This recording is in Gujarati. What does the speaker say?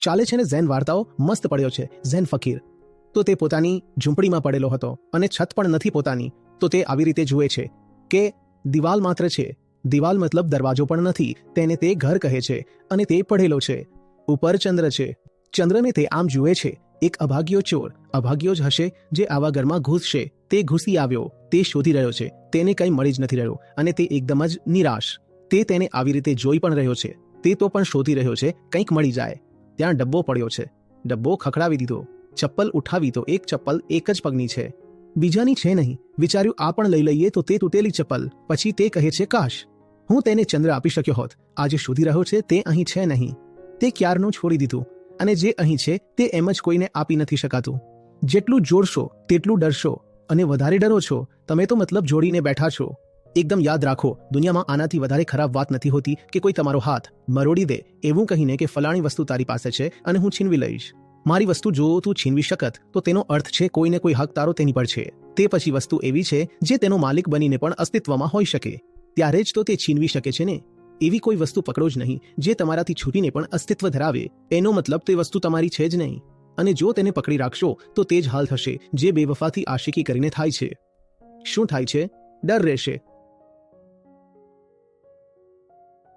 ચાલે છે ને ઝેન વાર્તાઓ મસ્ત પડ્યો છે ઝેન ફકીર. તો તે પોતાની ઝૂંપડીમાં પડેલો હતો અને છત પણ નથી પોતાની. તો તે આવી રીતે જુએ છે કે દિવાલ માત્ર છે. દિવાલ મતલબ દરવાજો પણ નથી. તેને તે ઘર કહે છે અને તે પડેલો છે. ઉપર ચંદ્ર છે. ચંદ્રને તે આમ જુએ છે. એક અભાગ્યો ચોર, અભાગ્યો જ હશે જે આવા ઘરમાં ઘૂસશે. તે ઘૂસી આવ્યો. તે શોધી રહ્યો છે. તેને કંઈ મળી જ નથી રહ્યું અને તે એકદમ જ નિરાશ. તે તેને આવી રીતે જોઈ પણ રહ્યો છે. તે તો પણ શોધી રહ્યો છે કંઈક મળી જાય. ત્યાં ડબ્બો પડ્યો છે. ડબ્બો ખખડાવી દીધો. ચપ્પલ ઉઠાવી તો એક ચપ્પલ એક જ પગની છે, બીજાની છે નહીં. વિચાર્યું આ પણ લઈ લઈએ તો તે તૂટેલી ચપ્પલ. પછી તે કહે છે કાશ હું તેને ચંદ્ર આપી શક્યો હોત. આજે શોધી રહ્યો છે તે અહીં છે નહીં. તે ક્યારનું છોડી દીધું અને જે અહીં છે તે એમ જ કોઈને આપી નથી શકાતું. જેટલું જોડશો તેટલું ડરશો અને વધારે ડરો છો તમે તો મતલબ જોડીને બેઠા છો. એકદમ યાદ રાખો, દુનિયામાં આનાથી વધારે ખરાબ વાત નથી હોતી કે કોઈ તમારો હાથ મરોડી દે એવું કહીને કે ફલાણી વસ્તુ તારી પાસે છે અને હું છીનવી લઈશ. મારી વસ્તુ જો તું છીનવી શકત તો તેનો અર્થ છે કોઈને કોઈ હક તારો તેની પર છે. તે પછી વસ્તુ એવી છે જે તેનો માલિક બનીને પણ અસ્તિત્વમાં હોઈ શકે. ત્યારે જ તો તે છીનવી શકે છે ને. એવી કોઈ વસ્તુ પકડો જ નહીં જે તમારાથી છૂટીને પણ અસ્તિત્વ ધરાવે. એનો મતલબ તે વસ્તુ તમારી છે જ નહીં. અને જો તેને પકડી રાખશો તો તે જ હાલ થશે જે બેવફાથી આશિકી કરીને થાય છે. શું થાય છે? ડર રહેશે.